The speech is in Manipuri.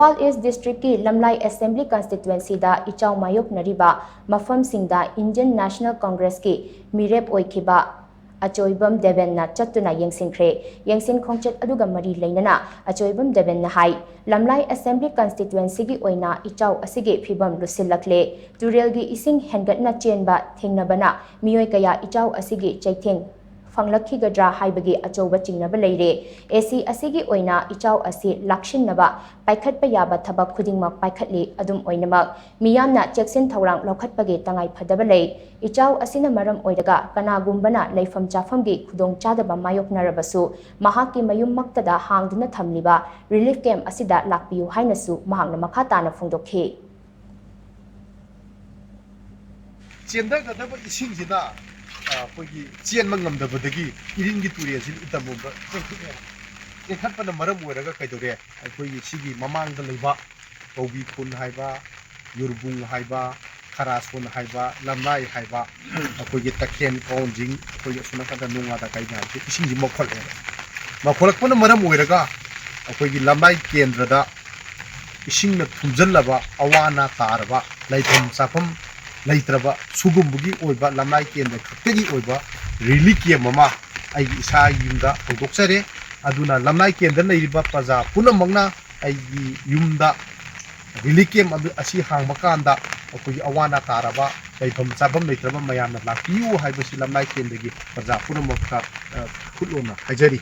Wall East District की लमलाई Assembly Constituency दा इचाउ मायुक नरिबा मफम सिंगदा Indian National Congress की मिरेप ओइखिबा अचोइबम देवेन्ना चत्तुना यंगसिनख्रे यंगसिन खोंगचत अदुगा मरी लेनना अचोइबम देवेन्ना हाई लमलाई Assembly Constituency की ओइना इचाउ असिगे फिबम लुसिलखले तुरेलगी इसिंग हेंगटना चेनबा थेंगनबना मियोय कया इचाउ असिगे चैथेंग फंगलखिगद्रा हाइबगी अचौबा चिंगनबा लेरे एसी असिगी ओइना इचाउ असि लाक्षिनबा पाइखटपा याबा थबक खुदिंगमक पाइखटले अदुम ओइनमक मियामना चेक्सिन थौरांग लौखटपगे तंगाई फदबा ले इचाउ असिना मरम ओइरगा कनागुंबना लेफम चाफमगी खुदोंग चादबा मायोकनरबसु महाकी मयुममक्तदा हांगदुना थमलिबा रिलीफ कैम्प असिदा लाकपियु हाइनसु महांगना मखा ताना फोंदोखे चेंदगदब इसिंगजिना ꯑꯩꯈꯣꯏꯒꯤ ꯆꯦꯟꯕ ꯉꯝꯗꯕꯗꯒꯤ ꯏꯔꯤꯟꯒꯤ ꯇꯨꯔꯦꯜꯁꯤ ꯎꯇꯝꯕꯣꯝꯗ ꯆꯦꯟꯈꯠꯄꯅ ꯃꯔꯝ ꯑꯣꯏꯔꯒ ꯀꯩꯗꯧꯔꯦ ꯑꯩꯈꯣꯏꯒꯤ ꯁꯤꯒꯤ ꯃꯃꯥꯡꯗ ꯂꯩꯕ ꯀꯧꯕꯤ ꯈꯨꯟ ꯍꯥꯏꯕ ꯌꯨꯔꯕꯨꯡ ꯍꯥꯏꯕ ꯈꯔꯥꯁꯣꯟ ꯍꯥꯏꯕ ꯂꯝꯂꯥꯏ ꯍꯥꯏꯕ ꯑꯩꯈꯣꯏꯒꯤ ꯇꯈꯦꯟ ꯀꯣꯟꯖꯤꯡ ꯑꯩꯈꯣꯏꯒꯤ ꯑꯁꯣꯝꯅꯥꯀꯟꯗ ꯅꯣꯡꯉꯥꯗ ꯀꯩꯅ ꯍꯥꯏꯕꯁꯤ ꯏꯁꯤꯡꯁꯤ ꯃꯧꯈꯠꯂꯛꯄꯅ ꯃꯔꯝ ꯑꯣꯏꯔꯒ ꯑꯩꯈꯣꯏꯒꯤ ꯂꯝꯂꯥꯏ ꯀꯦꯟꯗ꯭ꯔꯗ ꯏꯁꯤꯡꯅ ꯊꯨꯝꯖꯤꯜꯂꯕ ꯑꯋꯥ ꯑꯅꯥ ꯇꯥꯔꯕ ꯂꯩꯐꯝ ꯆꯥꯐꯝ ꯂꯩꯇ꯭ꯔꯕ ꯁꯨꯒꯨꯝꯕꯒꯤ ꯑꯣꯏꯕ ꯂꯝꯂꯥꯏ ꯀꯦꯟꯗ꯭ꯔ ꯈꯛꯇꯒꯤ ꯑꯣꯏꯕ ꯔꯤꯂꯤꯐ ꯀꯦꯝꯞ ꯑꯃ ꯑꯩꯒꯤ ꯏꯁꯥꯒꯤ ꯌꯨꯝꯗ ꯍꯧꯗꯣꯛꯆꯔꯦ ꯑꯗꯨꯅ ꯂꯝꯂꯥꯏ ꯀꯦꯟꯗ꯭ꯔ ꯂꯩꯔꯤꯕ ꯄ꯭ꯔꯖꯥ ꯄꯨꯝꯅꯃꯛꯅ ꯑꯩꯒꯤ ꯌꯨꯝꯗ ꯔꯤꯂꯤꯐ ꯀꯦꯝꯞ ꯑꯁꯤ ꯍꯥꯡꯕ ꯀꯥꯟꯗ ꯑꯩꯈꯣꯏꯒꯤ ꯑꯋꯥ ꯑꯅꯥ ꯇꯥꯔꯕ ꯂꯩꯐꯝ ꯆꯥꯐꯝ ꯂꯩꯇ꯭ꯔꯕ ꯃꯌꯥꯝꯅ ꯂꯥꯛꯄꯤꯌꯨ ꯍꯥꯏꯕꯁꯤ ꯂꯝꯂꯥꯏ ꯀꯦꯟꯗ꯭ꯔꯒꯤ ꯄ꯭ꯔꯖꯥ ꯄꯨꯝꯅꯃꯛꯇ ꯈꯨꯠꯂꯣꯟꯅ ꯍꯥꯏꯖꯔꯤ